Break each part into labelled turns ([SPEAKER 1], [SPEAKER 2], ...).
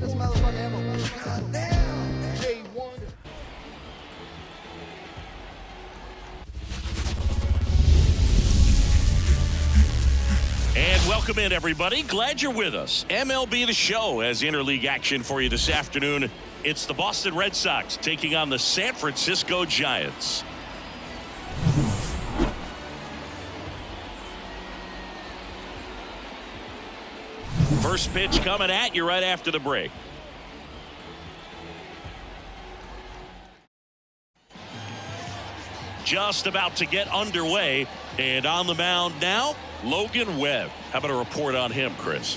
[SPEAKER 1] And welcome in, everybody. Glad you're with us. MLB The Show has interleague action for you this afternoon. It's the Boston Red Sox taking on the San Francisco Giants. First pitch coming at you right after the break. Just about to get underway, and on the mound now, Logan Webb. How about a report on him, Chris?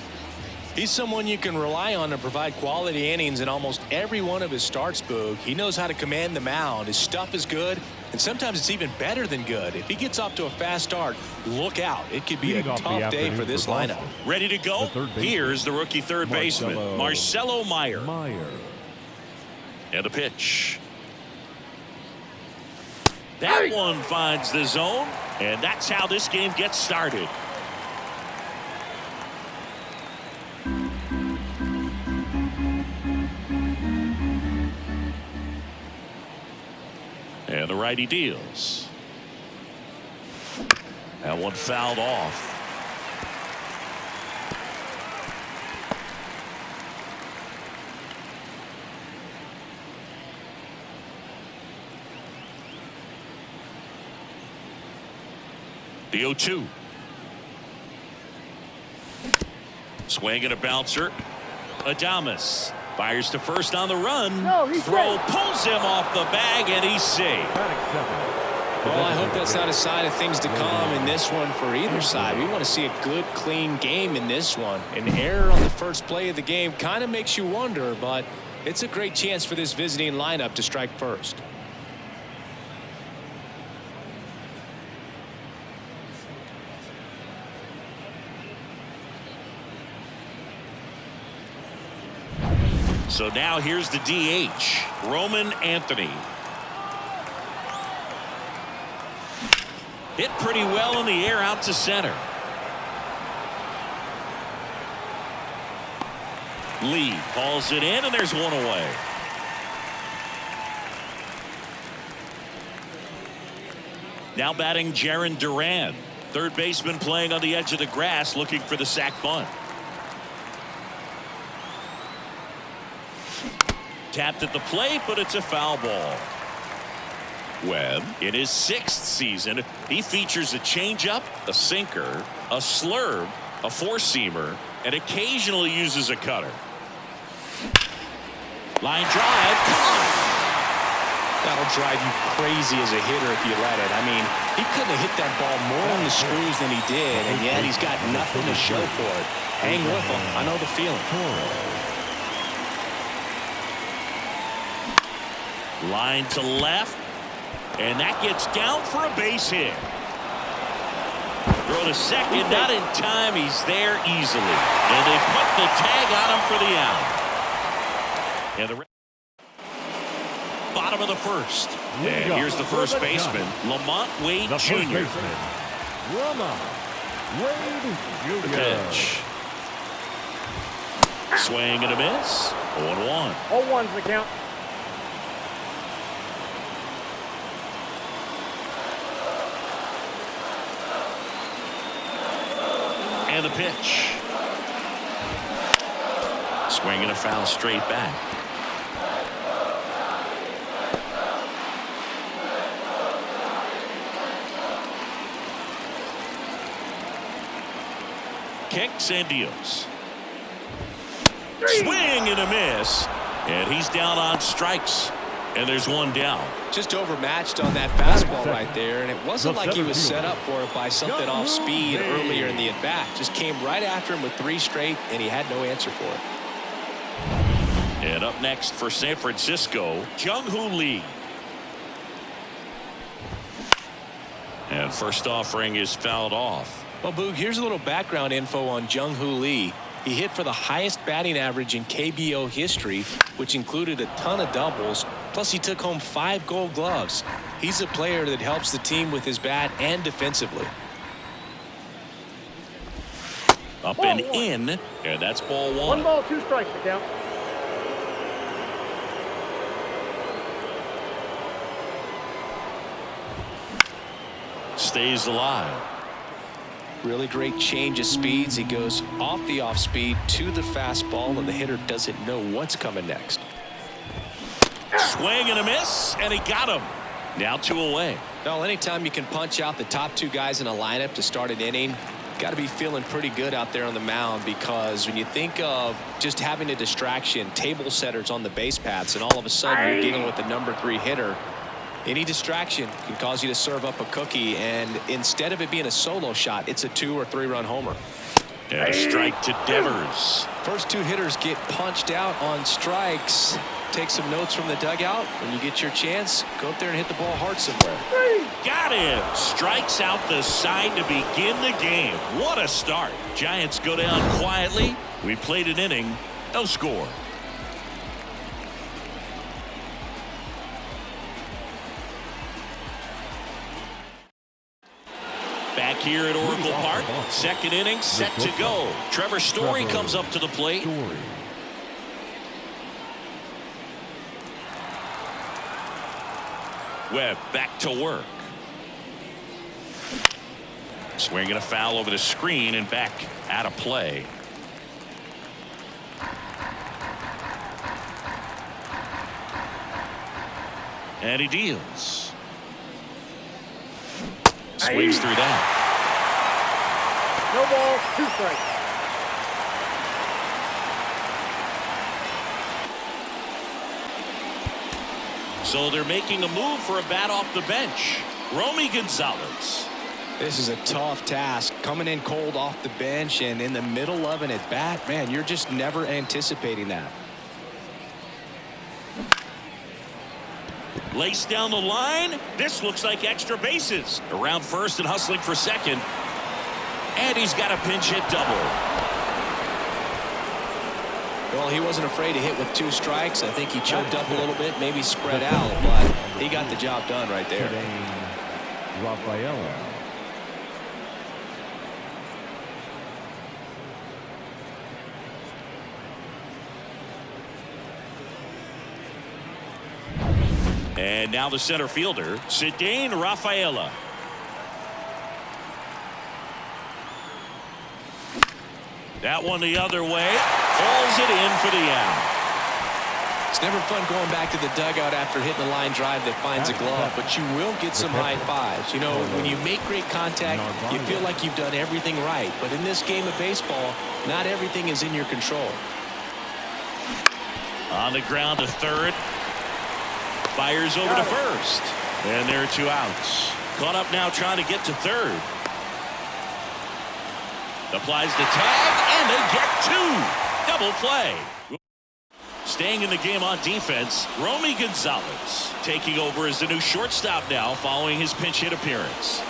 [SPEAKER 2] He's someone you can rely on to provide quality innings in almost every one of his starts, Boog. He knows how to command the mound. His stuff is good, and sometimes it's even better than good. If he gets off to a fast start, look out. It could be a tough day for this lineup.
[SPEAKER 1] Ready to go? Here's the rookie third baseman, Marcelo Meyer. And a pitch. That one finds the zone, and that's how this game gets started. And the righty deals. That one fouled off. The 0-2. Swing and a bouncer. Adames fires to first on the run. Throw pulls him off the bag, and he's safe.
[SPEAKER 2] Well, I hope that's not a sign of things to come in this one for either side. We want to see a good, clean game in this one. An error on the first play of the game kind of makes you wonder, but it's a great chance for this visiting lineup to strike first.
[SPEAKER 1] So now here's the DH, Roman Anthony. Hit pretty well in the air out to center. Lee calls it in, and there's one away. Now batting Jarren Duran. Third baseman playing on the edge of the grass looking for the sac bunt. Tapped at the plate, but it's a foul ball. Webb, in his 6th season, he features a changeup, a sinker, a slurve, a four-seamer, and occasionally uses a cutter. Line drive.
[SPEAKER 2] That'll drive you crazy as a hitter if you let it. I mean, he couldn't have hit that ball more on the screws than he did, and yet he's got nothing to show for it. Hang with him. I know the feeling.
[SPEAKER 1] Line to left, and that gets down for a base hit. Throw to second, not in time. He's there easily, and they put the tag on him for the out. And the bottom of the first. And here's the first baseman, Lamont Wade Jr.
[SPEAKER 3] Lamont Wade Jr.
[SPEAKER 1] The pitch. Swing and a miss. 0-1.
[SPEAKER 4] 0-1's the count.
[SPEAKER 1] And the pitch. Swing and a foul straight back. Kicks and deals. Swing and a miss. And he's down on strikes. And there's one down.
[SPEAKER 2] Just overmatched on that fastball right there, and it wasn't like he was set up for it by something off speed earlier in the at-bat. Just came right after him with 3 straight, and he had no answer for it.
[SPEAKER 1] And up next for San Francisco, Jung-Hoo Lee. And first offering is fouled off.
[SPEAKER 2] Well, Boog, here's a little background info on Jung-Hoo Lee. He hit for the highest batting average in KBO history, which included a ton of doubles. Plus, he took home 5 Gold Gloves. He's a player that helps the team with his bat and defensively.
[SPEAKER 1] Up and in, and that's ball 1.
[SPEAKER 4] 1 ball, 2 strikes to count.
[SPEAKER 1] stays alive.
[SPEAKER 2] Really great change of speeds. He goes off the off speed to the fastball, and the hitter doesn't know what's coming next.
[SPEAKER 1] Swing and a miss, and he got him. Now 2 away.
[SPEAKER 2] Well, anytime you can punch out the top 2 guys in a lineup to start an inning, got to be feeling pretty good out there on the mound, because when you think of just having a distraction, table setters on the base paths, and all of a sudden you're dealing with the number 3 hitter, any distraction can cause you to serve up a cookie, and instead of it being a solo shot, it's a 2 or 3 run homer.
[SPEAKER 1] And a strike to Devers.
[SPEAKER 2] First 2 hitters get punched out on strikes. Take some notes from the dugout. When you get your chance, go up there and hit the ball hard somewhere.
[SPEAKER 1] Got him. Strikes out the side to begin the game. What a start. Giants go down quietly. We played an inning, no score. Back here at Oracle Park, second inning set to go. Trevor Story comes up to the plate. Webb back to work. Swinging a foul over the screen and back out of play. And he deals. Swings through that.
[SPEAKER 4] No ball, 2 strikes.
[SPEAKER 1] So they're making a move for a bat off the bench. Romy Gonzalez.
[SPEAKER 2] This is a tough task, coming in cold off the bench and in the middle of an at bat. Man, you're just never anticipating that.
[SPEAKER 1] Laced down the line. This looks like extra bases. Around first and hustling for second. And he's got a pinch hit double.
[SPEAKER 2] Well, he wasn't afraid to hit with 2 strikes. I think he choked up a little bit, maybe spread out, but he got the job done right there.
[SPEAKER 3] Rafaela.
[SPEAKER 1] And now the center fielder, Cedane Rafaela. That one the other way. Hauls it in for the out.
[SPEAKER 2] It's never fun going back to the dugout after hitting a line drive that finds a glove, but you will get some high fives. You know, when you make great contact, you feel like you've done everything right. But in this game of baseball, not everything is in your control.
[SPEAKER 1] On the ground to third. Fires over to first. And there are 2 outs. Caught up now trying to get to third. Applies the tag, and they get 2. Double play. Staying in the game on defense, Romy Gonzalez taking over as the new shortstop now following his pinch hit appearance.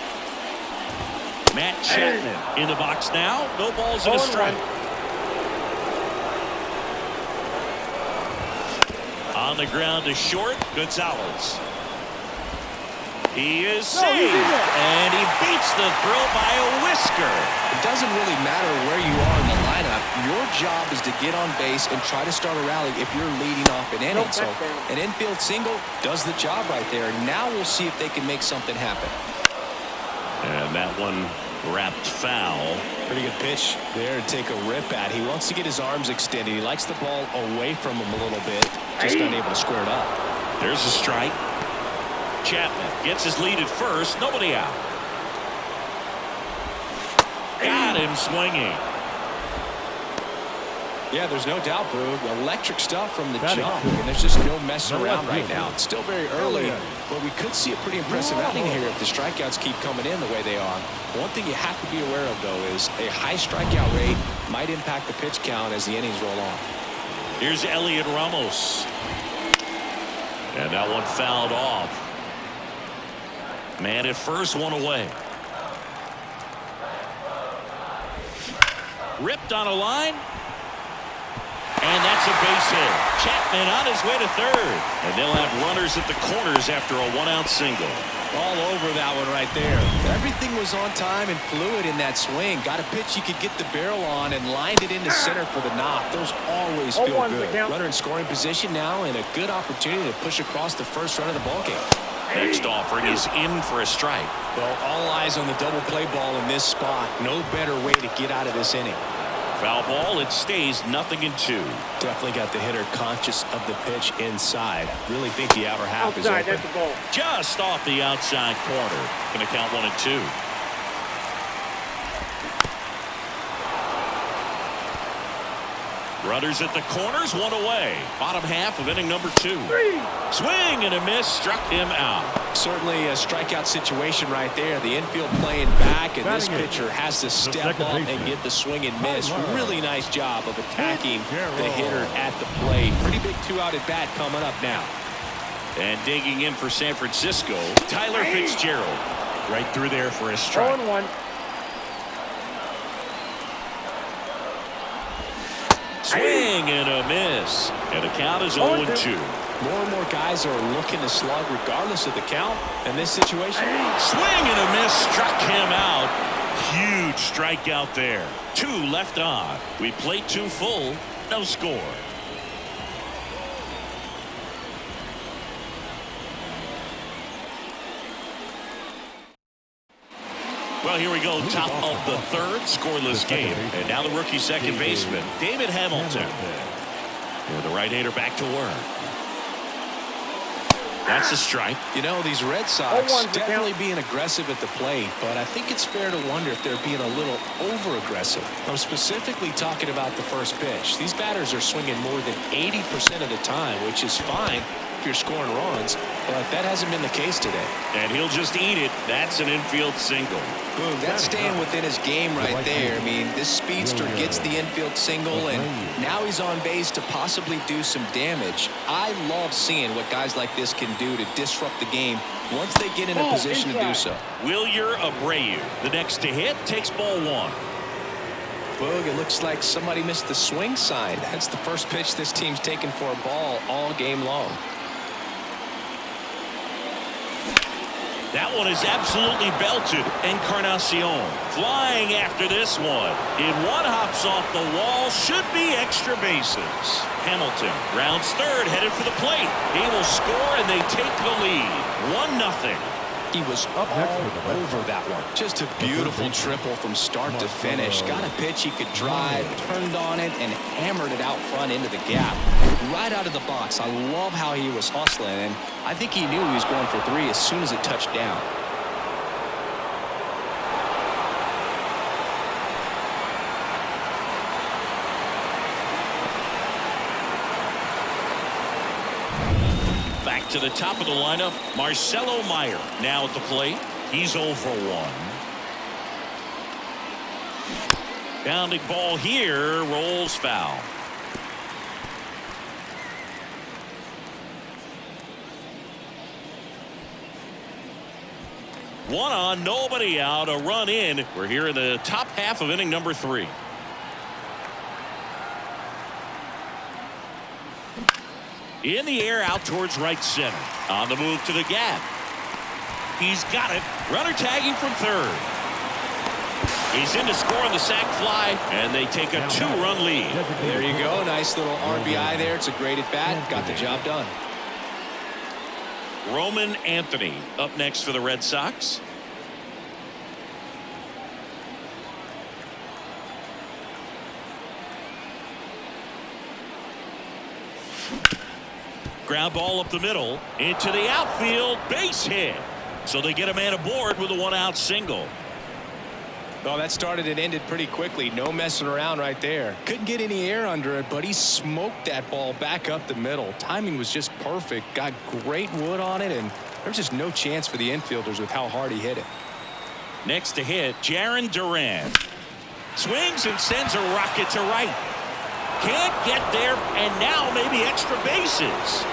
[SPEAKER 1] Matt Chapman in the box now. No balls and a strike. On the ground to short, Gonzalez. He is saved, and he beats the throw by a whisker.
[SPEAKER 2] It doesn't really matter where you are in the lineup. Your job is to get on base and try to start a rally if you're leading off an inning. So an infield single does the job right there. Now we'll see if they can make something happen.
[SPEAKER 1] And that one wrapped foul.
[SPEAKER 2] Pretty good pitch there to take a rip at. He wants to get his arms extended. He likes the ball away from him a little bit. Just unable to square it up.
[SPEAKER 1] There's a strike. Chapman gets his lead at first. Nobody out. Got him swinging.
[SPEAKER 2] Yeah, there's no doubt, Brug. Electric stuff from the jump, and there's just no messing around right now. It's still very early, but we could see a pretty impressive outing here if the strikeouts keep coming in the way they are. One thing you have to be aware of, though, is a high strikeout rate might impact the pitch count as the innings roll on.
[SPEAKER 1] Here's Elliot Ramos. And that one fouled off. Man at first, one away. Ripped on a line. And that's a base hit. Chapman on his way to third. And they'll have runners at the corners after a 1-out single.
[SPEAKER 2] All over that one right there. Everything was on time and fluid in that swing. Got a pitch you could get the barrel on and lined it into center for the knock. Those always feel good. Runner in scoring position now and a good opportunity to push across the first run of the ballgame.
[SPEAKER 1] Next offering is in for a strike.
[SPEAKER 2] Well, all eyes on the double play ball in this spot. No better way to get out of this inning.
[SPEAKER 1] Foul ball. It stays 0-2.
[SPEAKER 2] Definitely got the hitter conscious of the pitch inside. Really think the outer half
[SPEAKER 4] outside,
[SPEAKER 2] is open.
[SPEAKER 4] that's the ball.
[SPEAKER 1] Just off the outside corner. Going to count 1-2. Runners at the corners, one away. Bottom half of inning number 2. Swing and a miss, struck him out.
[SPEAKER 2] Certainly a strikeout situation right there. The infield playing back, and this pitcher has to step up and get the swing and miss. Really nice job of attacking the hitter at the plate. Pretty big 2-out at bat coming up now.
[SPEAKER 1] And digging in for San Francisco, Tyler Fitzgerald. Right through there for a strike.
[SPEAKER 4] 0-1.
[SPEAKER 1] Swing and a miss. And the count is 0-2.
[SPEAKER 2] More and more guys are looking to slug regardless of the count in this situation.
[SPEAKER 1] Swing and a miss, struck him out. Huge strikeout there. 2 left on. We played 2 full. No score. Well, here we go. Top of the 3rd, scoreless game. And now the rookie second baseman, David Hamilton. And the right-hander back to work. That's a strike.
[SPEAKER 2] You know, these Red Sox definitely being aggressive at the plate, but I think it's fair to wonder if they're being a little over-aggressive. I'm specifically talking about the first pitch. These batters are swinging more than 80% of the time, which is fine if you're scoring runs, but that hasn't been the case today.
[SPEAKER 1] And he'll just eat it. That's an infield single.
[SPEAKER 2] Boom, that's staying within his game right there. I mean, this speedster gets the infield single, and now he's on base to possibly do some damage. I love seeing what guys like this can do to disrupt the game once they get in a position to do so.
[SPEAKER 1] Wilyer Abreu, the next to hit, takes ball 1.
[SPEAKER 2] Boog, it looks like somebody missed the swing sign. That's the first pitch this team's taken for a ball all game long.
[SPEAKER 1] That one is absolutely belted. Encarnacion flying after this one. In one hops off the wall. Should be extra bases. Hamilton rounds third, headed for the plate. He will score, and they take the lead. 1-0.
[SPEAKER 2] He was up all over that one. Just a beautiful triple from start to finish. Got a pitch he could drive, turned on it, and hammered it out front into the gap. Right out of the box. I love how he was hustling, and I think he knew he was going for 3 as soon as it touched down.
[SPEAKER 1] Back to the top of the lineup, Marcelo Meyer now at the plate. He's 0 for 1. Bounding ball here, rolls foul. One on, nobody out, a run in. We're here in the top half of inning number 3. In the air, out towards right center. On the move to the gap. He's got it. Runner tagging from third. He's in to score on the sac fly, and they take a 2-run lead.
[SPEAKER 2] There you go. Nice little RBI there. It's a great at bat. Got the job done.
[SPEAKER 1] Roman Anthony up next for the Red Sox. Ground ball up the middle into the outfield, base hit. So they get a man aboard with a 1-out single.
[SPEAKER 2] Well, that started and ended pretty quickly. No messing around right there. Couldn't get any air under it, but he smoked that ball back up the middle. Timing was just perfect. Got great wood on it, and there's just no chance for the infielders with how hard he hit it.
[SPEAKER 1] Next to hit, Jarren Duran. Swings and sends a rocket to right. Can't get there, and now maybe extra bases.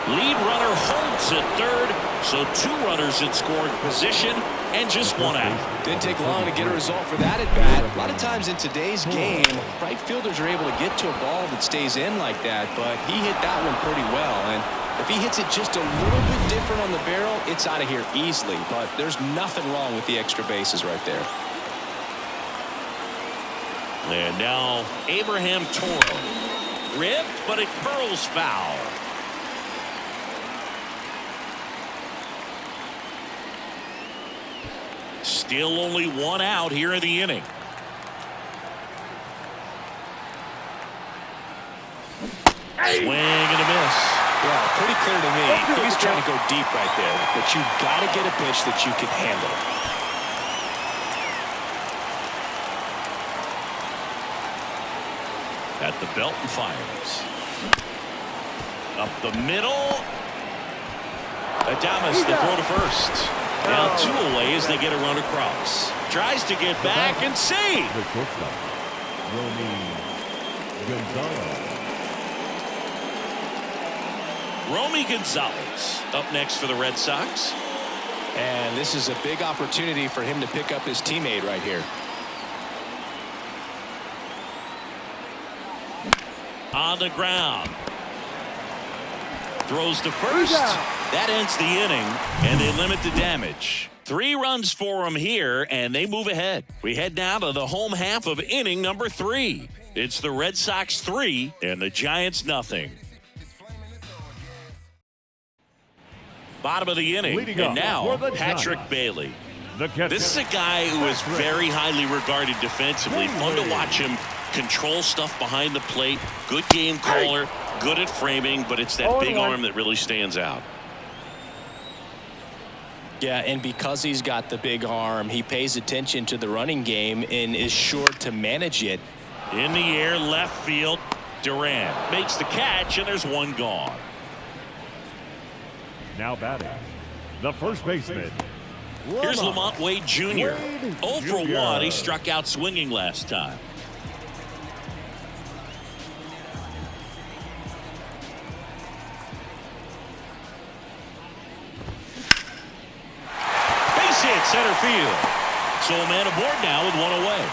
[SPEAKER 1] Lead runner holds at third, so 2 runners in scoring position and just 1 out.
[SPEAKER 2] Didn't take long to get a result for that at bat. A lot of times in today's game, right fielders are able to get to a ball that stays in like that, but he hit that one pretty well. And if he hits it just a little bit different on the barrel, it's out of here easily. But there's nothing wrong with the extra bases right there.
[SPEAKER 1] And now Abraham Toro. Ripped, but it curls foul. Still only one out here in the inning. Swing and a miss.
[SPEAKER 2] Yeah, pretty clear to me. He's trying to go deep right there, but you've got to get a pitch that you can handle.
[SPEAKER 1] At the belt and fires. Up the middle. Adames the throw to first. Now 2 away as they get a run across. Tries to get back and save.
[SPEAKER 3] The shortstop,
[SPEAKER 1] Romy Gonzalez up next for the Red Sox.
[SPEAKER 2] And this is a big opportunity for him to pick up his teammate right here.
[SPEAKER 1] On the ground. Throws to first. That ends the inning, and they limit the damage. 3 runs for them here, and they move ahead. We head now to the home half of inning number 3. It's the Red Sox 3 and the Giants nothing. Bottom of the inning, and now Patrick Bailey. This is a guy who is very highly regarded defensively. Fun to watch him control stuff behind the plate. Good game caller, good at framing, but it's that big arm that really stands out.
[SPEAKER 2] Yeah, and because he's got the big arm, he pays attention to the running game and is sure to manage it.
[SPEAKER 1] In the air, left field. Duran makes the catch, and there's 1 gone.
[SPEAKER 3] Now batting, the first baseman.
[SPEAKER 1] Here's Lamont Wade Jr. 0 for 1. He struck out swinging last time. Base hit center field. So a man aboard now with 1 away.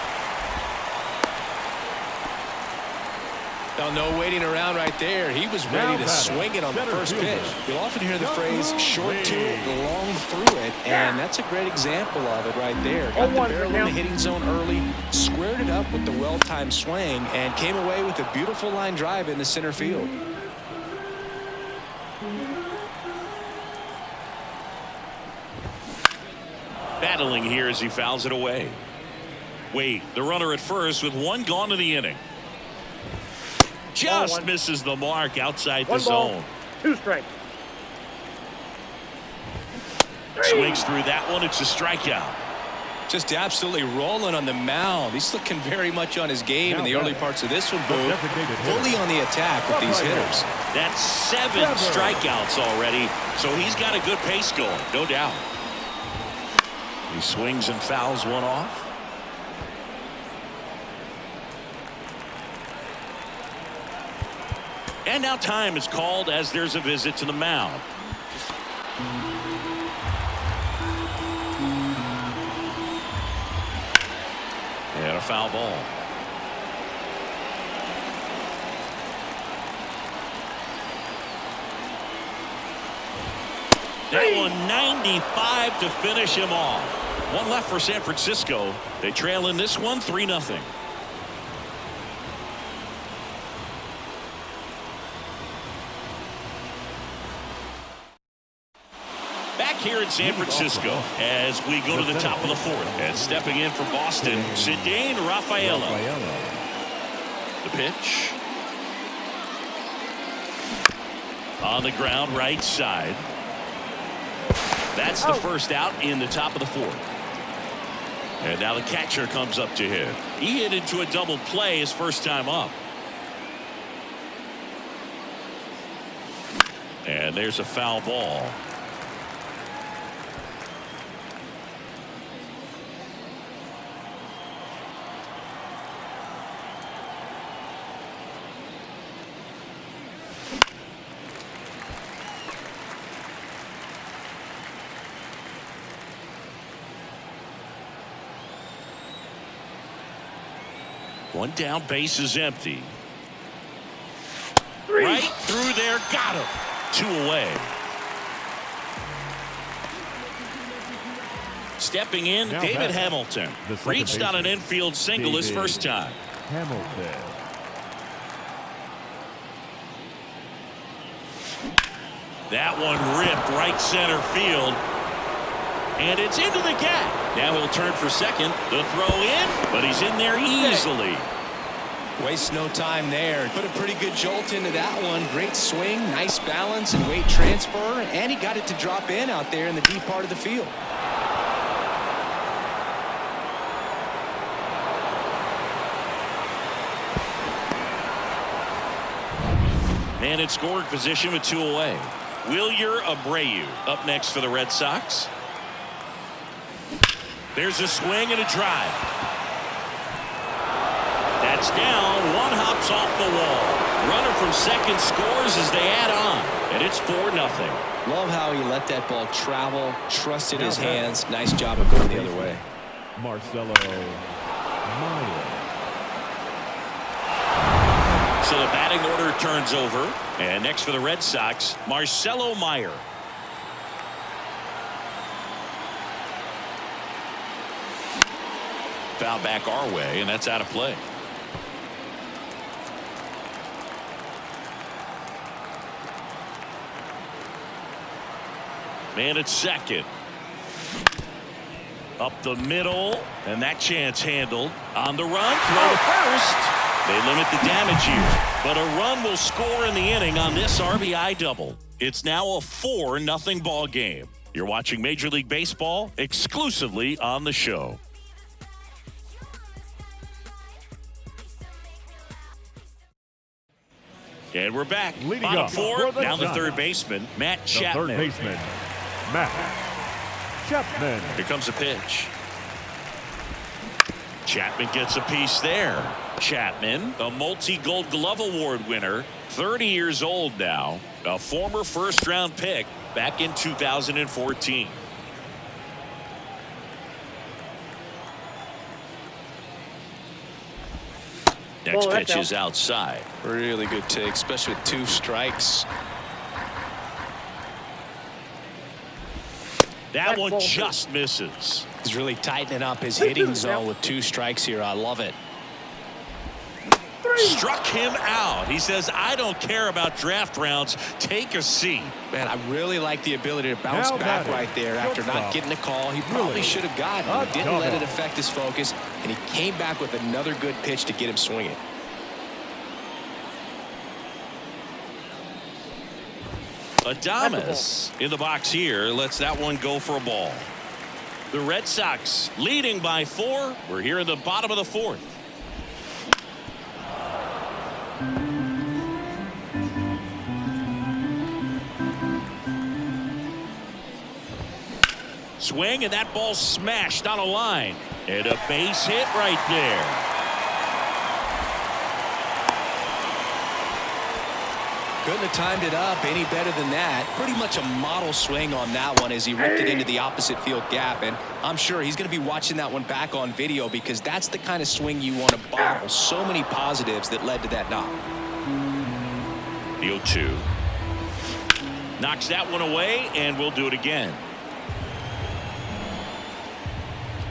[SPEAKER 2] Now, no waiting around right there. He was ready to swing it on the first pitch. You'll often hear the phrase short to it, long through it, and that's a great example of it right there. Got the barrel in the hitting zone early, squared it up with the well-timed swing, and came away with a beautiful line drive into center field.
[SPEAKER 1] Battling here as he fouls it away. Wade, the runner at first with 1 gone in the inning. Just misses the mark outside the zone.
[SPEAKER 4] 2 strikes.
[SPEAKER 1] Swings through that one. It's a strikeout.
[SPEAKER 2] Just absolutely rolling on the mound. He's looking very much on his game in the early parts of this one, Boo. Fully on the attack with these hitters.
[SPEAKER 1] That's 7 strikeouts already, so he's got a good pace going, no doubt. He swings and fouls one off. And now time is called as there's a visit to the mound. And a foul ball. That one 95 to finish him off. 1 left for San Francisco. They trail in this one 3-0. Here in San Francisco as we go to the top of the 4th, and stepping in for Boston, Cedane Rafaela. The pitch on the ground, right side. That's the first out in the top of the 4th, and now the catcher comes up to hit. He hit into a double play his first time up, and there's a foul ball. One down, base is empty. Right through there, got him. 2 away. Stepping in, David Hamilton. Reached on an infield single his first time.
[SPEAKER 3] Hamilton.
[SPEAKER 1] That one ripped right center field. And it's into the gap. Now he'll turn for second. The throw in, but he's in there easily.
[SPEAKER 2] Waste no time there. Put a pretty good jolt into that one. Great swing, nice balance and weight transfer, and he got it to drop in out there in the deep part of the field.
[SPEAKER 1] And in scoring position with 2 away. Wilyer Abreu up next for the Red Sox. There's a swing and a drive. That's down. One hops off the wall. Runner from second scores as they add on. And it's 4-0.
[SPEAKER 2] Love how he let that ball travel, trusted his hands. Nice job of going the other way.
[SPEAKER 3] Marcelo Meyer.
[SPEAKER 1] So the batting order turns over. And next for the Red Sox, Marcelo Meyer. Foul back our way, and that's out of play. Man at second. Up the middle, and that chance handled. On the run, throw to first. They limit the damage here, but a run will score in the inning on this RBI double. It's now a 4-0 ball game. You're watching Major League Baseball exclusively on the show. And we're back.
[SPEAKER 3] Leading
[SPEAKER 1] Bottom
[SPEAKER 3] up
[SPEAKER 1] 4,
[SPEAKER 3] for
[SPEAKER 1] down the
[SPEAKER 3] Giants.
[SPEAKER 1] third baseman, Matt
[SPEAKER 3] The
[SPEAKER 1] Chapman.
[SPEAKER 3] third baseman, Matt Chapman.
[SPEAKER 1] Here comes a pitch. Chapman gets a piece there. Chapman, a multi-Gold Glove Award winner, 30 years old now, a former first-round pick back in 2014. Next pitch is outside.
[SPEAKER 2] Really good take, especially with 2 strikes.
[SPEAKER 1] That one just misses.
[SPEAKER 2] He's really tightening up his hitting zone with 2 strikes here. I love it.
[SPEAKER 1] Struck him out. He says, I don't care about draft rounds. Take a seat.
[SPEAKER 2] Man, I really like the ability to bounce back right there after not getting a call. He probably should have gotten. He didn't let it affect his focus, and he came back with another good pitch to get him swinging.
[SPEAKER 1] Adames in the box here lets that one go for a ball. The Red Sox leading by 4. We're here in the bottom of the 4th. Swing, and that ball smashed on a line. And a base hit right there.
[SPEAKER 2] Couldn't have timed it up any better than that. Pretty much a model swing on that one as he ripped it into the opposite field gap. And I'm sure he's going to be watching that one back on video because that's the kind of swing you want to bottle. So many positives that led to that knock.
[SPEAKER 1] The 0-2. Knocks that one away, and we'll do it again.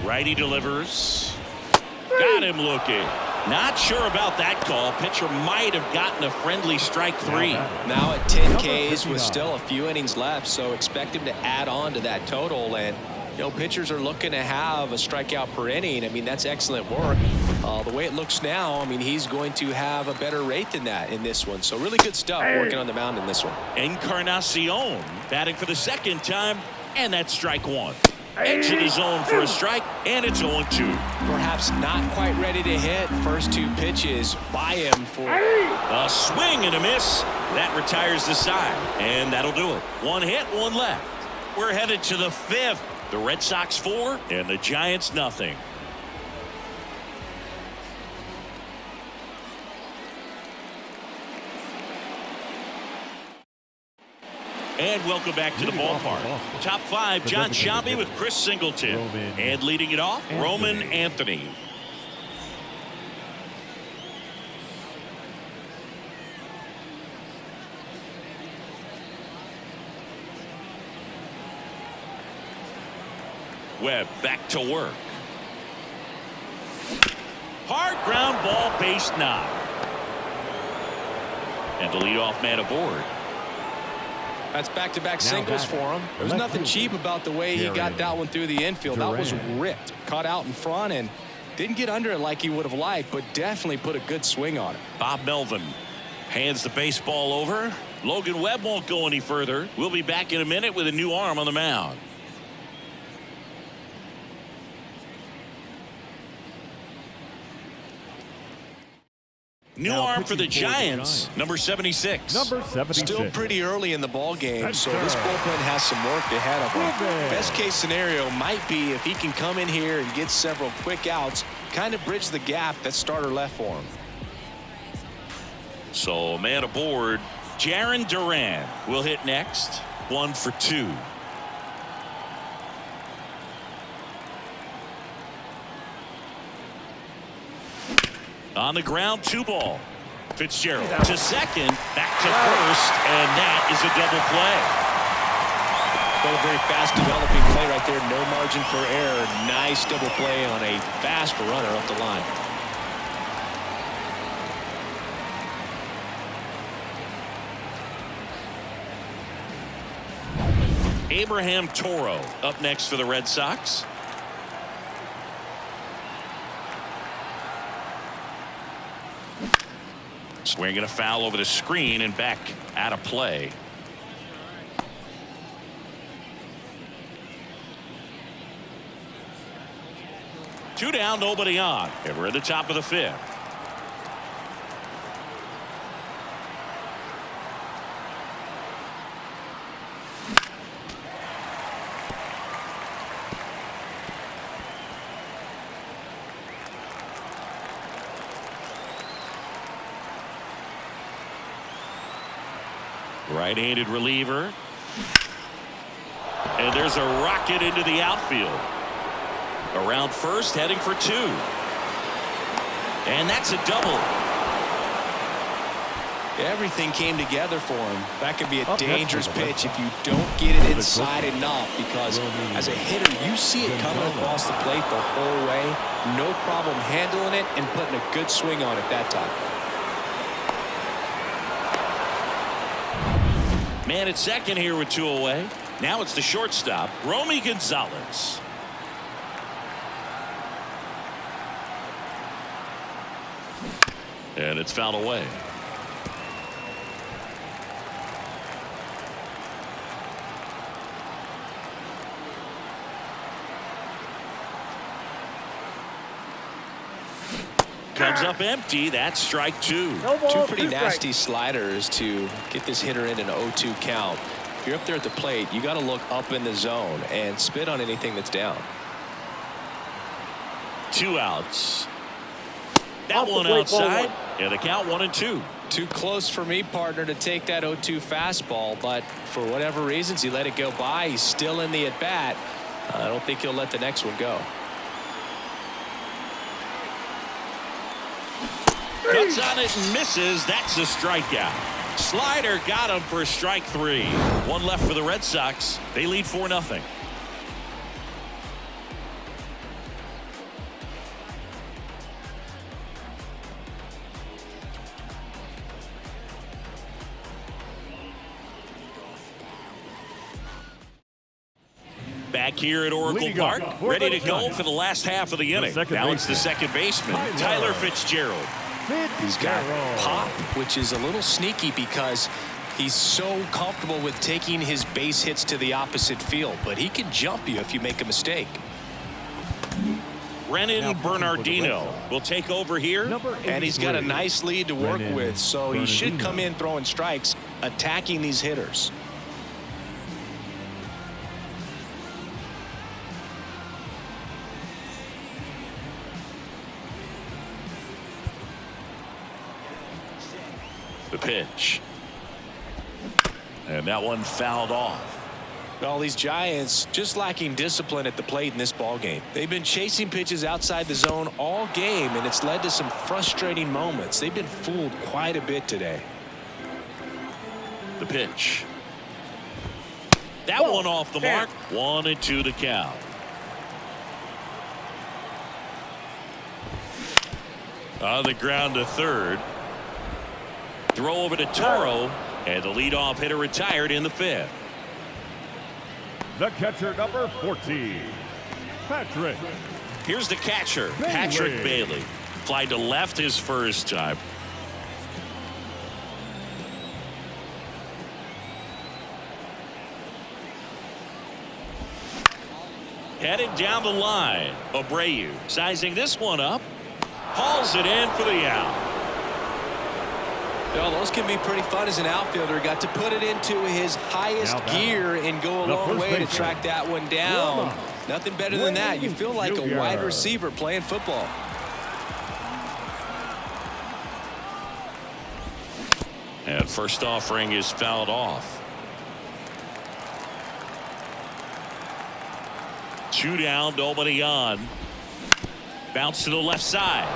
[SPEAKER 1] Righty delivers. Got him looking. Not sure about that call. Pitcher might have gotten a friendly strike 3.
[SPEAKER 2] Now at 10 Ks with still a few innings left, so expect him to add on to that total. And you know, pitchers are looking to have a strikeout per inning. I mean, that's excellent work. The way it looks now, I mean, he's going to have a better rate than that in this one. So really good stuff working on the mound in this one.
[SPEAKER 1] Encarnacion batting for the second time, and that's strike 1. Edge of the zone for a strike, and it's 0-2.
[SPEAKER 2] Perhaps not quite ready to hit. First 2 pitches by him for
[SPEAKER 1] a swing and a miss. That retires the side, and that'll do it. 1 hit, 1 left. We're headed to the 5th. The Red Sox 4 and the Giants nothing. And welcome back to the ballpark. Top 5, John Shelby with Chris Singleton. And leading it off, Roman Anthony. Webb back to work. Hard ground ball, base knock. And the leadoff man aboard.
[SPEAKER 2] That's back-to-back singles for him. There's nothing cheap about the way he got that one through the infield. That was ripped. Caught out in front and didn't get under it like he would have liked, but definitely put a good swing on it.
[SPEAKER 1] Bob Melvin hands the baseball over. Logan Webb won't go any further. We'll be back in a minute with a new arm on the mound. New arm for the Giants, number 76.
[SPEAKER 3] Number 76.
[SPEAKER 2] Still pretty early in the ball game, so this bullpen has some work ahead of him. Best case scenario might be if he can come in here and get several quick outs, kind of bridge the gap that starter left for him.
[SPEAKER 1] So man aboard, Jarren Duran will hit next. 1 for 2. On the ground, 2 ball. Fitzgerald to second, back to first, and that is a double play.
[SPEAKER 2] Well, a very fast developing play right there. No margin for error. Nice double play on a fast runner up the line.
[SPEAKER 1] Abraham Toro up next for the Red Sox. Swinging a foul over the screen and back out of play. Two down, nobody on. And we're at the top of the 5th. Right-handed reliever. And there's a rocket into the outfield. Around first, heading for 2. And that's a double.
[SPEAKER 2] Everything came together for him. That could be a dangerous pitch if you don't get it inside enough, because as a hitter, you see it coming across the plate the whole way. No problem handling it and putting a good swing on it that time.
[SPEAKER 1] Man at second here with 2 away. Now it's the shortstop, Romy Gonzalez. And it's fouled away. Comes up empty. That's strike 2.
[SPEAKER 4] No ball,
[SPEAKER 2] 2 pretty
[SPEAKER 4] 2
[SPEAKER 2] nasty
[SPEAKER 4] strikes.
[SPEAKER 2] sliders to get this hitter in an 0-2 count. If you're up there at the plate, you got to look up in the zone and spit on anything that's down.
[SPEAKER 1] 2 outs. That
[SPEAKER 4] Off the
[SPEAKER 1] one
[SPEAKER 4] plate,
[SPEAKER 1] outside.
[SPEAKER 4] ball 1.
[SPEAKER 1] And the count 1-2.
[SPEAKER 2] Too close for me, partner, to take that 0-2 fastball, but for whatever reasons, he let it go by. He's still in the at-bat. I don't think he'll let the next one go.
[SPEAKER 1] Cuts on it and misses. That's a strikeout. Slider got him for strike 3. 1 left for the Red Sox. They lead 4-0. Back here at Oracle Park, ready to go for the last half of the inning. Now it's the second baseman, Tyler Fitzgerald.
[SPEAKER 2] He's got pop, which is a little sneaky because he's so comfortable with taking his base hits to the opposite field, but he can jump you if you make a mistake.
[SPEAKER 1] Renan Bernardino will take over here.
[SPEAKER 2] And he's got a nice lead to work with, so he should come in throwing strikes, attacking these hitters.
[SPEAKER 1] The pitch. And that one fouled off.
[SPEAKER 2] Well, these Giants just lacking discipline at the plate in this ball game. They've been chasing pitches outside the zone all game, and it's led to some frustrating moments. They've been fooled quite a bit today.
[SPEAKER 1] The pitch. That one off the mark. 1-2 the count. On the ground to third. Throw over to Toro. And the leadoff hitter retired in the 5th.
[SPEAKER 3] The catcher, number 14, Patrick.
[SPEAKER 1] Here's the catcher, Patrick Bailey. Flied to left his first time. Headed down the line. Abreu sizing this one up. Hauls it in for the out.
[SPEAKER 2] Well, those can be pretty fun as an outfielder. Got to put it into his highest gear and go a long way to track that one down. Nothing better than that. You feel like a wide receiver playing football.
[SPEAKER 1] And first offering is fouled off. 2 down, nobody on. Bounce to the left side.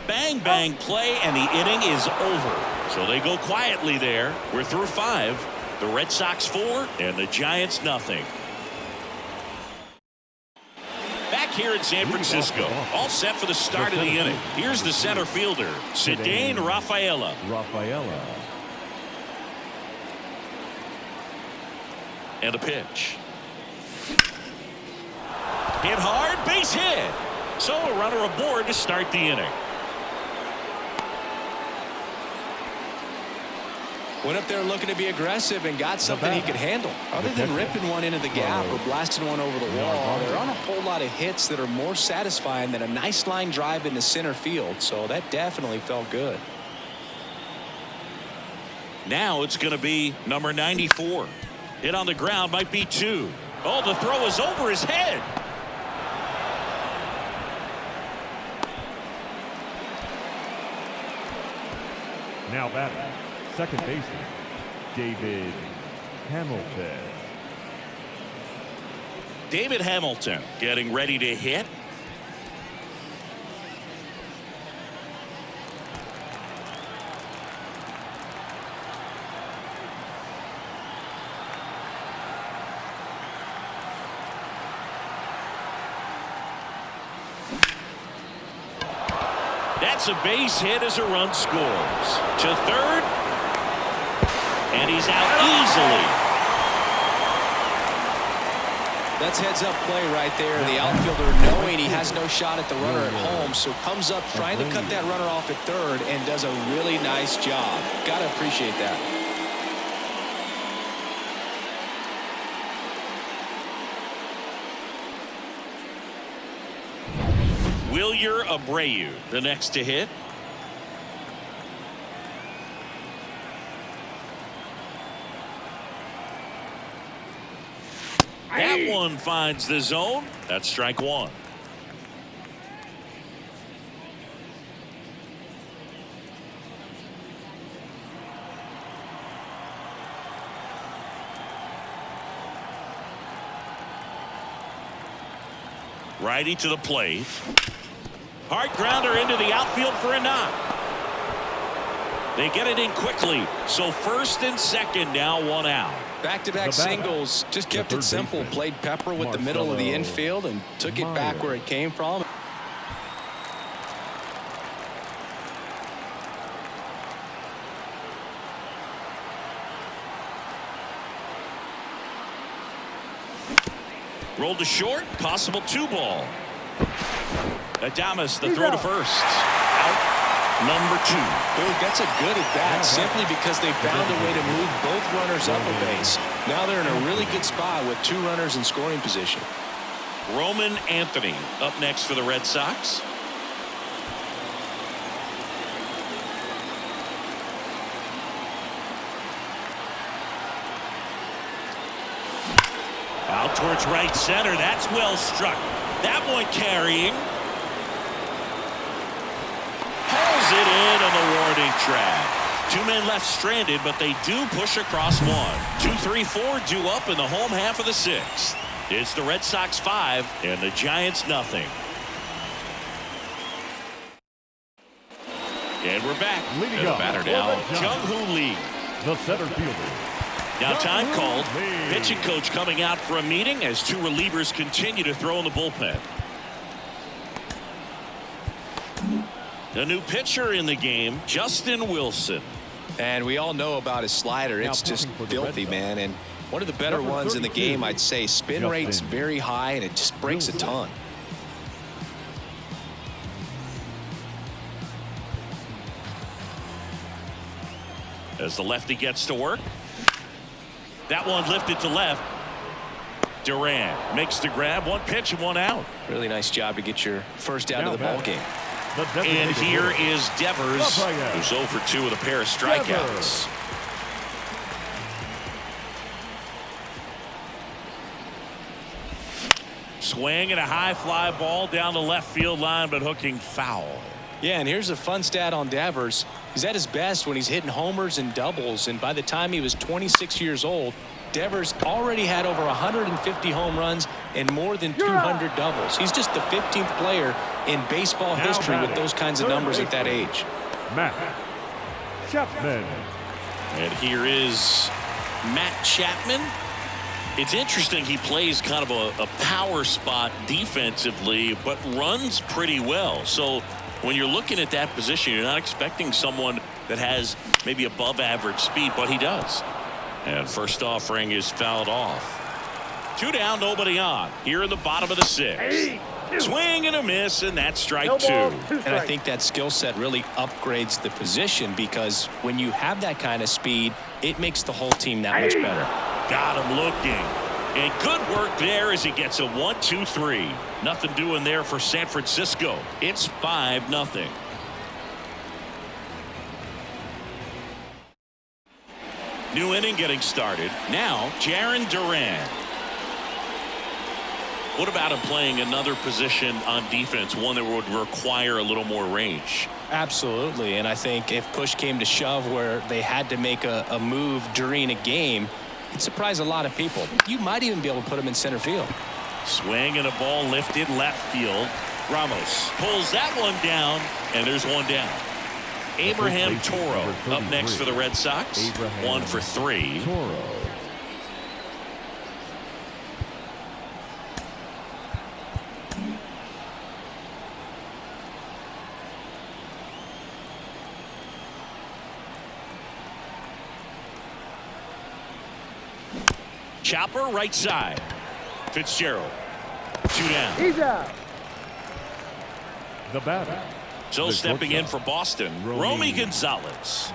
[SPEAKER 1] Bang, bang play, and the inning is over. So they go quietly there. We're through 5. The Red Sox 4 and the Giants nothing. Back here in San Francisco, all set for the start of the inning. Here's the center fielder, Cedane Rafaela. And a pitch. Hit hard, base hit. So a runner aboard to start the inning.
[SPEAKER 2] Went up there looking to be aggressive and got something he could handle. Other than ripping one into the gap or blasting one over the wall, there aren't a whole lot of hits that are more satisfying than a nice line drive into center field. So that definitely felt good.
[SPEAKER 1] Now it's going to be number 94. Hit on the ground, might be 2. Oh, the throw is over his head.
[SPEAKER 3] Now batting, second baseman, David Hamilton.
[SPEAKER 1] David Hamilton getting ready to hit. That's a base hit as a run scores. To third. And he's out easily.
[SPEAKER 2] That's heads-up play right there. The outfielder knowing he has no shot at the runner at home, so comes up trying to cut that runner off at third and does a really nice job. Got to appreciate that.
[SPEAKER 1] Wilyer Abreu, the next to hit. That one finds the zone. That's strike 1. Righty to the plate. Hard grounder into the outfield for a knock. They get it in quickly. So first and second now, 1 out.
[SPEAKER 2] Back-to-back singles. Just kept it simple. Played pepper with the middle of the infield and took it back where it came from.
[SPEAKER 1] Rolled to short. Possible 2-ball. Adames, the throw to first. Out. Number 2.
[SPEAKER 2] Boog, that's a good at bat simply because they found a way to move both runners up a base. Now they're in a really good spot with 2 runners in scoring position.
[SPEAKER 1] Roman Anthony up next for the Red Sox. Out towards right center. That's well struck. That one carrying. Hauls it in on the warning track. 2 men left stranded, but they do push across 1. 2, 3, 4 due up in the home half of the 6th. It's the Red Sox 5 and the Giants nothing. And we're back.
[SPEAKER 3] Leading
[SPEAKER 1] And the
[SPEAKER 3] up
[SPEAKER 1] batter
[SPEAKER 3] for
[SPEAKER 1] now,
[SPEAKER 3] the
[SPEAKER 1] Jung-Hoo Lee.
[SPEAKER 3] The center fielder.
[SPEAKER 1] Now time called. Pitching coach coming out for a meeting as 2 relievers continue to throw in the bullpen. A new pitcher in the game, Justin Wilson.
[SPEAKER 2] And we all know about his slider. It's just filthy, man. And one of the better ones in the game, I'd say. Spin rate's very high, and it just breaks a ton.
[SPEAKER 1] As the lefty gets to work. That one lifted to left. Duran makes the grab. One pitch and one out.
[SPEAKER 2] Really nice job to get your first out of the ball game.
[SPEAKER 1] And here is Devers, who's 0 for 2 with a pair of strikeouts. Swing and a high fly ball down the left field line, but hooking foul.
[SPEAKER 2] Yeah, and here's a fun stat on Devers. He's at his best when he's hitting homers and doubles, and by the time he was 26 years old, Devers already had over 150 home runs and more than 200 doubles. He's just the 15th player in baseball history with those kinds of numbers at that age.
[SPEAKER 3] Matt Chapman.
[SPEAKER 1] And here is Matt Chapman. It's interesting, he plays kind of a power spot defensively, but runs pretty well. So when you're looking at that position, you're not expecting someone that has maybe above average speed, but he does. And first offering is fouled off. 2 down, nobody on. Here in the bottom of the 6th. Swing and a miss, and that's strike 2.
[SPEAKER 2] And I think that skill set really upgrades the position, because when you have that kind of speed, it makes the whole team that much better.
[SPEAKER 1] Got him looking. And good work there as he gets a 1-2-3. Nothing doing there for San Francisco. It's 5-0. New inning getting started. Now, Jarren Duran. What about him playing another position on defense, one that would require a little more range?
[SPEAKER 2] Absolutely, and I think if push came to shove where they had to make a move during a game, it'd surprise a lot of people. You might even be able to put him in center field.
[SPEAKER 1] Swing and a ball lifted left field. Ramos pulls that one down, and there's one down. Abraham Toro up next for the Red Sox. 1 for 3. Chopper right side. Fitzgerald. 2 down.
[SPEAKER 4] He's out.
[SPEAKER 3] The batter.
[SPEAKER 1] So stepping in for Boston, Romy Gonzalez.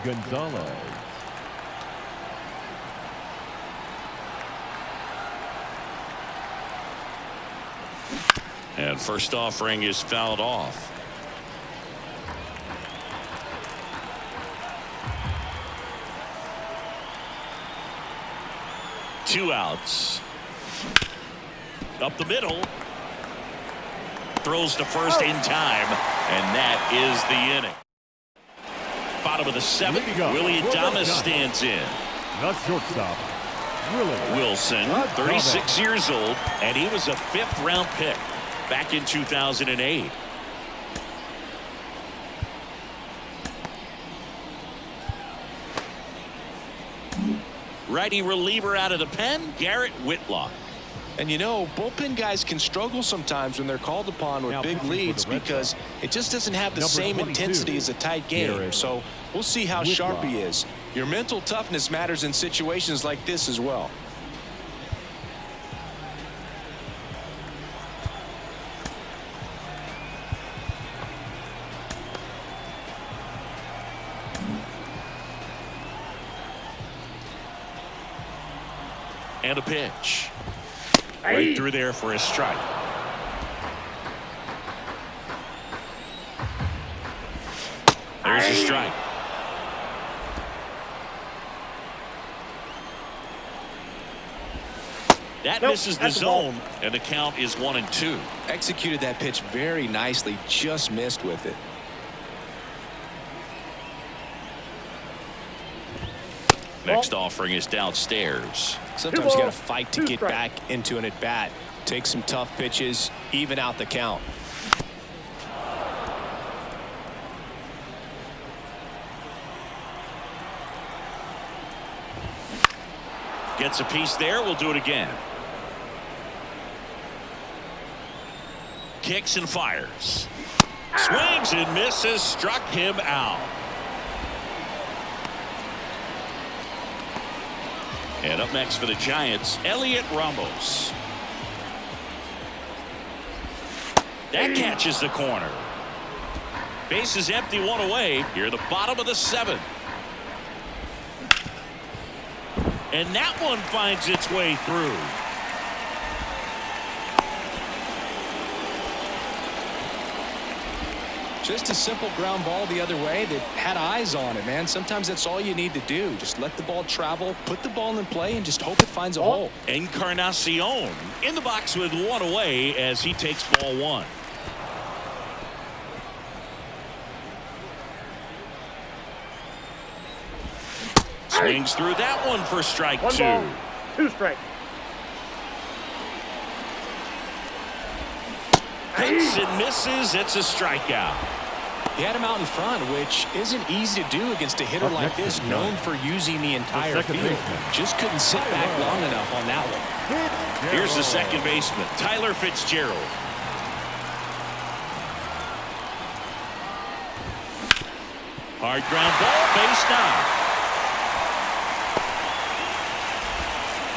[SPEAKER 1] And first offering is fouled off. Two outs. Up the middle. Throws to first in time, and that is the inning. Bottom of the 7th, Willie Adames stands in.
[SPEAKER 3] The shortstop,
[SPEAKER 1] Wilson, 36 years old, and he was a 5th-round pick back in 2008. Righty reliever out of the pen, Garrett Whitlock.
[SPEAKER 2] And you know, bullpen guys can struggle sometimes when they're called upon with big leads because it just doesn't have the same intensity as a tight game. So we'll see how sharp he is. Your mental toughness matters in situations like this as well.
[SPEAKER 1] And a pitch. Right through there for a strike. There's a strike. That misses the zone, and the count is 1-2.
[SPEAKER 2] Executed that pitch very nicely, just missed with it.
[SPEAKER 1] Next offering is downstairs.
[SPEAKER 2] Sometimes you got to fight to get back into an at-bat. Take some tough pitches, even out the count.
[SPEAKER 1] Gets a piece there. We'll do it again. Kicks and fires. Swings and misses, struck him out. And up next for the Giants, Elliot Ramos. That catches the corner. Base is empty, one away. Here at the bottom of the 7th. And that one finds its way through.
[SPEAKER 2] Just a simple ground ball the other way that had eyes on it, man. Sometimes that's all you need to do. Just let the ball travel, put the ball in play, and just hope it finds a hole.
[SPEAKER 1] Encarnacion in the box with one away as he takes ball 1. Swings through that one for strike 2.
[SPEAKER 4] 1 ball, 2 strikes.
[SPEAKER 1] Hits and misses. It's a strikeout.
[SPEAKER 2] He had him out in front, which isn't easy to do against a hitter like this, known for using the entire field. Just couldn't sit back long enough on that one.
[SPEAKER 1] Here's the second baseman, Tyler Fitzgerald. Hard ground ball, base now.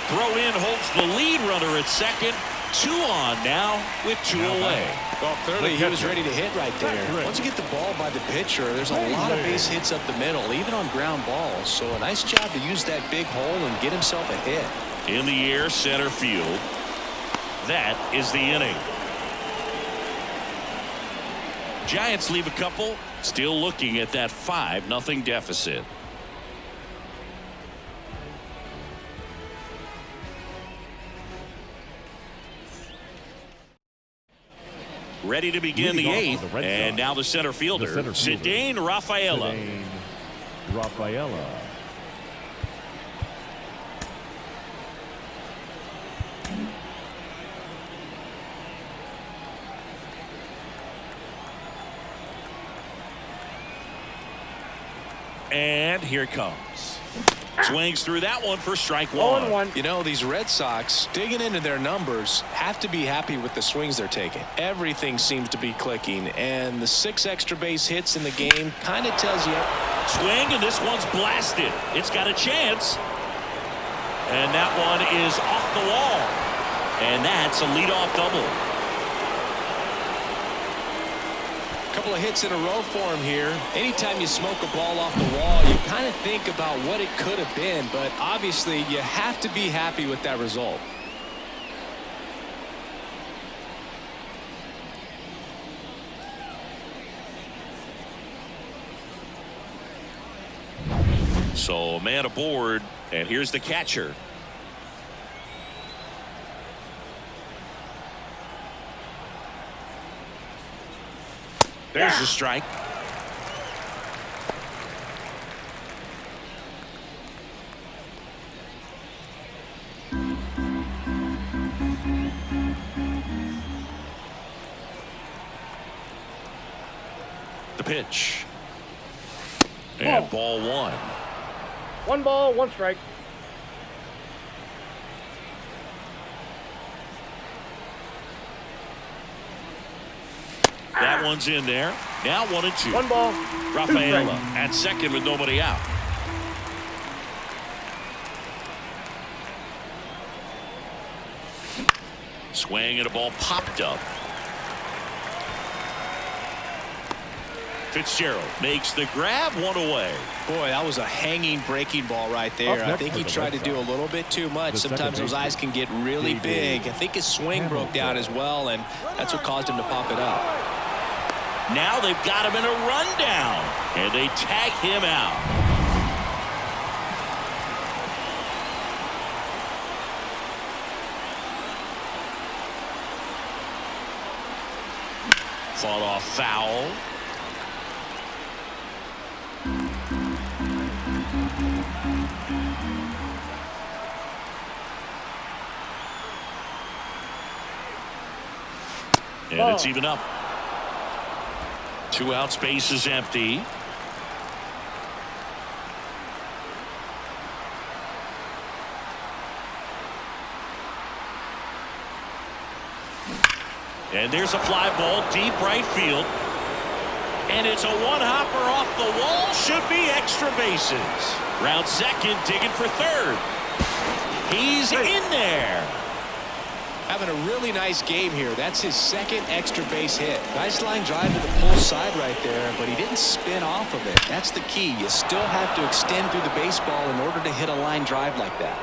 [SPEAKER 1] Throw in holds the lead runner at second. 2 on now with 2 away.
[SPEAKER 2] Well, clearly he was ready to hit right there. Once you get the ball by the pitcher, there's a lot of base hits up the middle, even on ground balls. So a nice job to use that big hole and get himself a hit.
[SPEAKER 1] In the air, center field. That is the inning. Giants leave a couple, still looking at that 5-0 deficit. Ready to begin the 8th, and now the center fielder, Cedane Rafaela. And here it comes. Swings through that one for strike 1.
[SPEAKER 2] You know, these Red Sox, digging into their numbers, have to be happy with the swings they're taking. Everything seems to be clicking, and the 6 extra base hits in the game kind of tells you.
[SPEAKER 1] Swing, and this one's blasted. It's got a chance. And that one is off the wall. And that's a leadoff double.
[SPEAKER 2] Couple of hits in a row for him here. Anytime you smoke a ball off the wall, you kind of think about what it could have been, but obviously you have to be happy with that result.
[SPEAKER 1] So a man aboard, and here's the catcher. There's the strike. The pitch. And ball 1.
[SPEAKER 4] 1 ball, 1 strike.
[SPEAKER 1] That one's in there. Now 1 and 2.
[SPEAKER 4] 1 ball.
[SPEAKER 1] Rafaela at second with nobody out. Swing and a ball popped up. Fitzgerald makes the grab, 1 away.
[SPEAKER 2] Boy, that was a hanging breaking ball right there. I think he tried to do a little bit too much. Sometimes those eyes can get really big. I think his swing broke down as well, and that's what caused him to pop it up.
[SPEAKER 1] Now they've got him in a rundown, and they tag him out. Fought off foul. And it's even up. 2 outs, base is empty. And there's a fly ball deep right field. And it's a one-hopper off the wall. Should be extra bases. Round second, digging for third. He's in there.
[SPEAKER 2] Having a really nice game here. That's his second extra base hit. Nice line drive to the pull side right there, but he didn't spin off of it. That's the key. You still have to extend through the baseball in order to hit a line drive like that.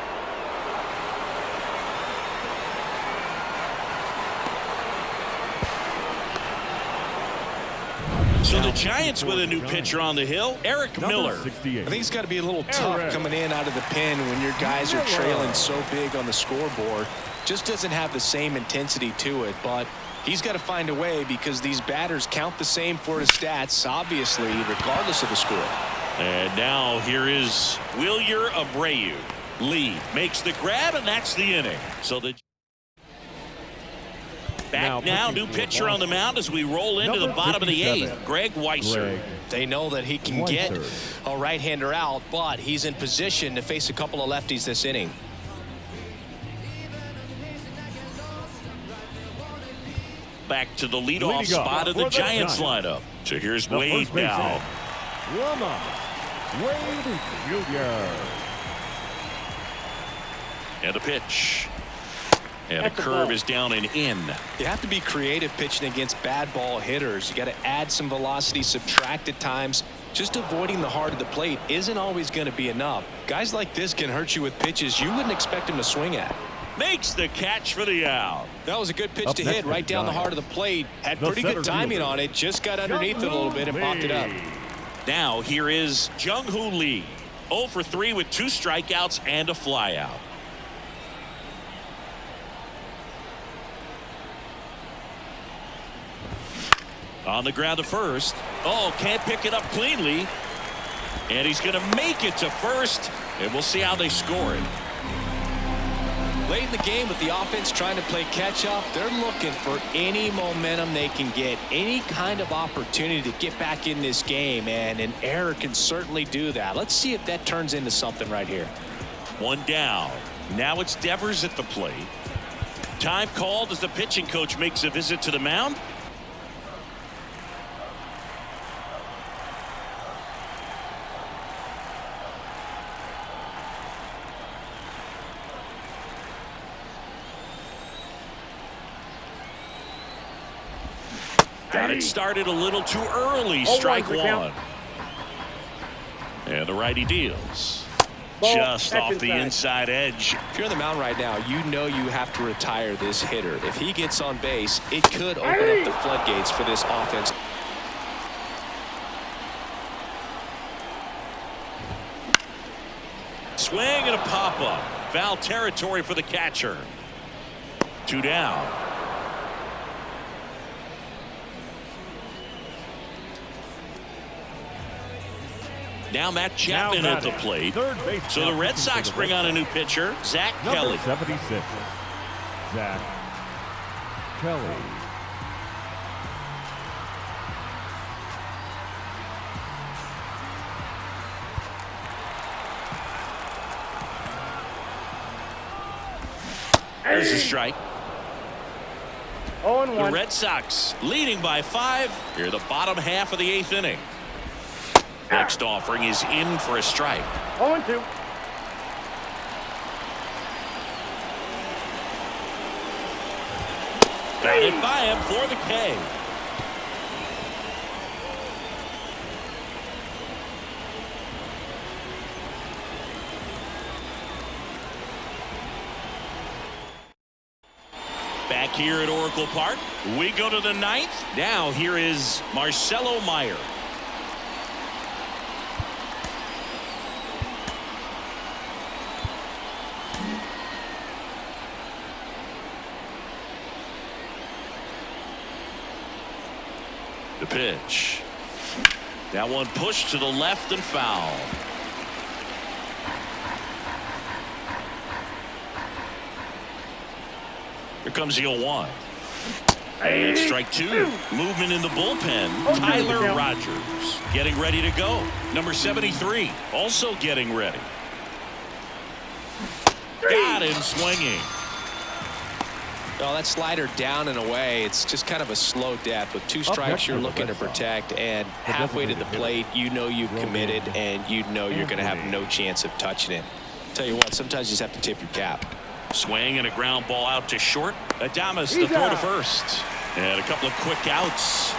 [SPEAKER 1] So the Giants with a new pitcher on the hill, Eric Miller.
[SPEAKER 3] Number 68.
[SPEAKER 2] I think it's got to be a little tough coming in out of the pen when your guys are trailing so big on the scoreboard. Just doesn't have the same intensity to it, but he's got to find a way because these batters count the same for his stats, obviously, regardless of the score.
[SPEAKER 1] And now here is Wilyer Abreu. Lee makes the grab, and that's the inning. So the back now new pitcher on the mound as we roll into the bottom of the eighth, Greg Weisser.
[SPEAKER 2] They know that he can get a right-hander out, but he's in position to face a couple of lefties this inning.
[SPEAKER 1] Back to the leadoff spot of the Giants lineup. So here's Wade now.
[SPEAKER 3] Wade Jr.
[SPEAKER 1] And a pitch. And a curve is down and in.
[SPEAKER 2] You have to be creative pitching against bad ball hitters. You got to add some velocity, subtract at times. Just avoiding the heart of the plate isn't always going to be enough. Guys like this can hurt you with pitches you wouldn't expect him to swing at.
[SPEAKER 1] Makes the catch for the out.
[SPEAKER 2] That was a good pitch to hit right down the heart of the plate. Had pretty good timing on it. Just got underneath it a little bit and popped it up.
[SPEAKER 1] Now here is Jung-Hoo Lee. 0 for 3 with 2 strikeouts and a flyout. On the ground to first. Oh, can't pick it up cleanly. And he's going to make it to first. And we'll see how they score it.
[SPEAKER 2] Late in the game with the offense trying to play catch up, they're looking for any momentum they can get, any kind of opportunity to get back in this game, and an error can certainly do that. Let's see if that turns into something right here.
[SPEAKER 1] One down. Now it's Devers at the plate. Time called as the pitching coach makes a visit to the mound. Got it started a little too early. Strike one. And the righty deals. Just off the inside edge.
[SPEAKER 2] If you're on the mound right now, you know you have to retire this hitter. If he gets on base, it could open up the floodgates for this offense.
[SPEAKER 1] Swing and a pop-up. Foul territory for the catcher. 2 down. Now Matt Chapman at the plate. So the Red Sox bring on a new pitcher, Zach Kelly.
[SPEAKER 3] 76. Zach Kelly.
[SPEAKER 1] There's a strike.
[SPEAKER 4] 0-1.
[SPEAKER 1] The Red Sox leading by 5 here the bottom half of the 8th inning. Next offering is in for a strike.
[SPEAKER 4] 0-2.
[SPEAKER 1] Batted by him for the K. Back here at Oracle Park, we go to the 9th. Now here is Marcelo Meyer. The pitch. That one pushed to the left and foul. Here comes the 0-1. And strike 2. Movement in the bullpen. Tyler Rogers getting ready to go. Number 73 also getting ready. Got him swinging.
[SPEAKER 2] Well, that slider down and away, it's just kind of a slow death. With 2 strikes, you're looking to protect, and halfway to the plate, you know you've committed, and you know you're going to have no chance of touching it. Tell you what, sometimes you just have to tip your cap.
[SPEAKER 1] Swing and a ground ball out to short. Adames the throw to first. And a couple of quick outs.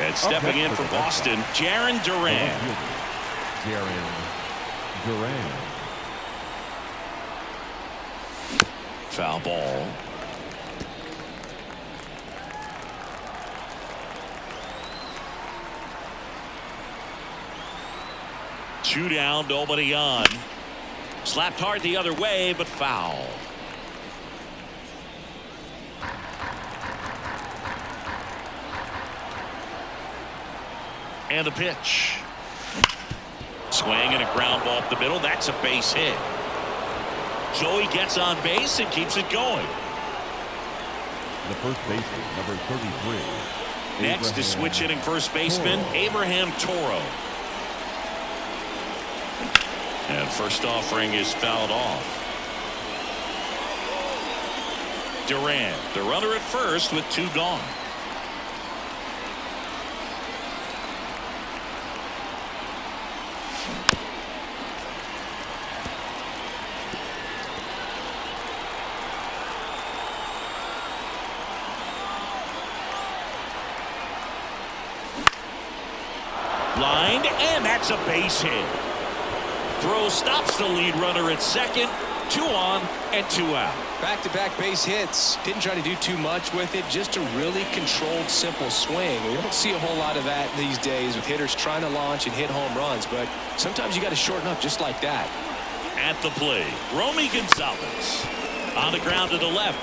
[SPEAKER 1] And stepping in for Boston, Jarren Duran. Foul ball. Two down, nobody on. Slapped hard the other way, but foul. And a pitch. Swing and a ground ball up the middle. That's a base hit. So he gets on base and keeps it going.
[SPEAKER 3] The first baseman, number 33.
[SPEAKER 1] Next is switch hitting first baseman Abraham Toro. And first offering is fouled off. Duran, the runner at first with 2 gone. Lined, and that's a base hit. Throw stops the lead runner at second. 2 on and 2 out.
[SPEAKER 2] Back-to-back base hits. Didn't try to do too much with it. Just a really controlled, simple swing. We don't see a whole lot of that these days with hitters trying to launch and hit home runs, but sometimes you got to shorten up just like that.
[SPEAKER 1] At the plate, Romy Gonzalez on the ground to the left.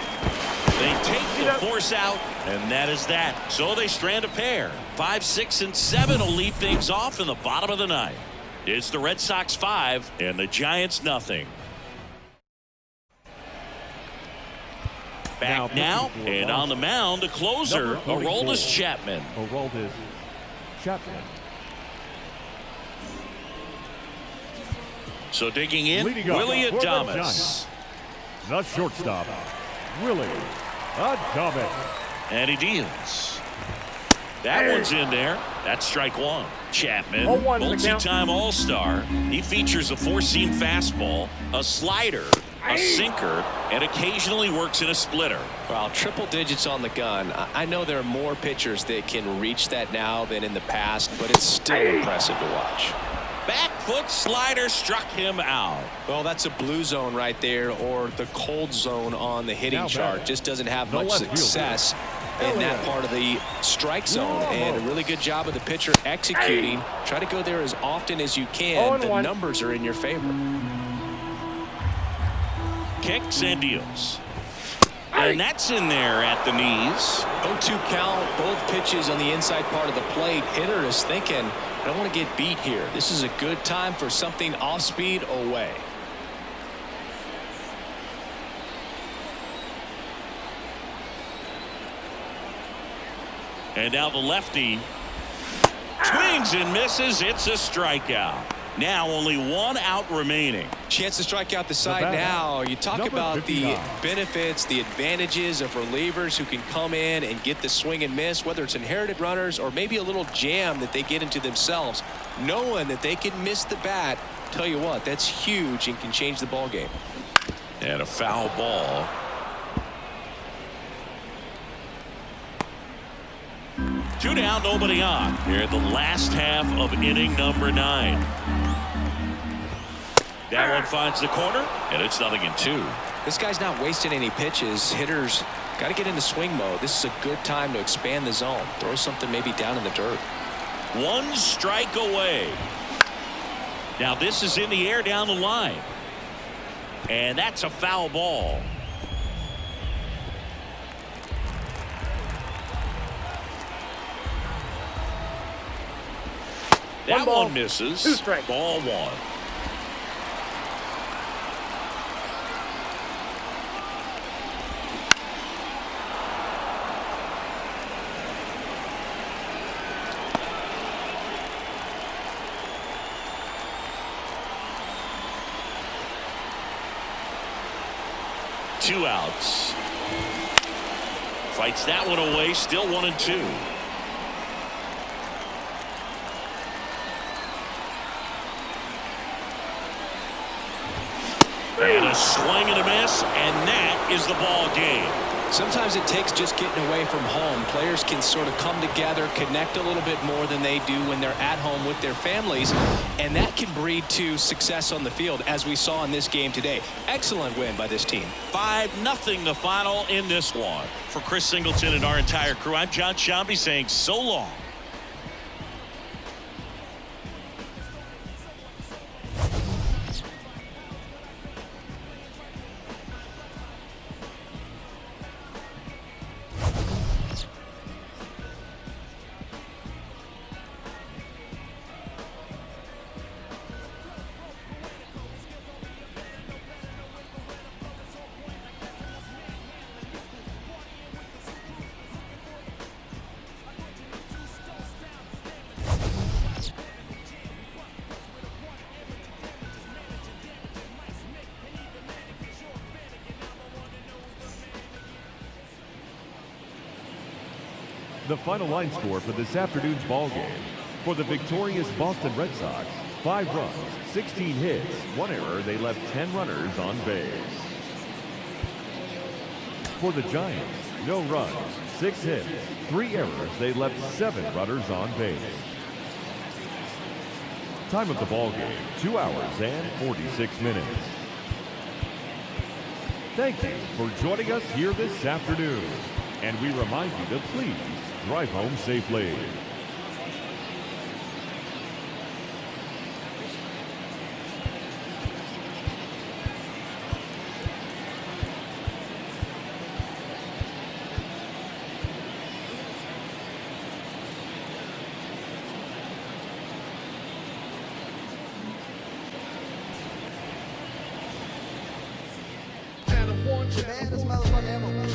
[SPEAKER 1] They take the force out, and that is that. So they strand a pair. 5, 6, and 7 will lead things off in the bottom of the 9th. It's the Red Sox 5 and the Giants nothing. Back now and on the mound, the closer, Aroldis Chapman.
[SPEAKER 3] Aroldis Chapman.
[SPEAKER 1] So digging in, Willie Adames.
[SPEAKER 3] The shortstop, Willie Adames.
[SPEAKER 1] And he deals. That one's in there. That's strike 1. Chapman,
[SPEAKER 4] 0-1
[SPEAKER 1] multi-time All-Star. He features a 4-seam fastball, a slider, a sinker, and occasionally works in a splitter.
[SPEAKER 2] Well, triple digits on the gun. I know there are more pitchers that can reach that now than in the past, but it's still impressive to watch.
[SPEAKER 1] Back foot slider struck him out.
[SPEAKER 2] Well, that's a blue zone right there, or the cold zone on the hitting chart. Just doesn't have much success in that part of the strike zone, and a really good job of the pitcher executing. Try to go there as often as you can. The numbers are in your favor.
[SPEAKER 1] Kicks and deals. And that's in there at the knees.
[SPEAKER 2] 0-2 count, both pitches on the inside part of the plate. Hitter is thinking, I don't want to get beat here. This is a good time for something off speed away.
[SPEAKER 1] And now the lefty swings and misses. It's a strikeout. Now only 1 out remaining.
[SPEAKER 2] Chance to strike out the side now. You talk about the benefits, the advantages of relievers who can come in and get the swing and miss, whether it's inherited runners or maybe a little jam that they get into themselves. Knowing that they can miss the bat, tell you what, that's huge and can change the ball game.
[SPEAKER 1] And a foul ball. Two down, nobody on. Here at the last half of inning number 9. That one finds the corner, and it's 0-2.
[SPEAKER 2] This guy's not wasting any pitches. Hitters got to get into swing mode. This is a good time to expand the zone. Throw something maybe down in the dirt.
[SPEAKER 1] 1 strike away. Now this is in the air down the line. And that's a foul ball. That one misses.
[SPEAKER 4] 2 strikes.
[SPEAKER 1] Ball 1. Two outs. Fights that one away. Still 1-2. And a swing and a miss, and that is the ball game.
[SPEAKER 2] Sometimes it takes just getting away from home. Players can sort of come together, connect a little bit more than they do when they're at home with their families, and that can breed to success on the field, as we saw in this game today. Excellent win by this team.
[SPEAKER 1] 5-0 the final in this one. For Chris Singleton and our entire crew, I'm John Shambi saying so long.
[SPEAKER 3] The final line score for this afternoon's ball game. For the victorious Boston Red Sox, 5 runs, 16 hits, 1 error. They left 10 runners on base. For the Giants, no runs, 6 hits, 3 errors. They left 7 runners on base. Time of the ball game, 2 hours and 46 minutes. Thank you for joining us here this afternoon. And we remind you to please drive home safely.
[SPEAKER 5] The baddest motherfucker ever.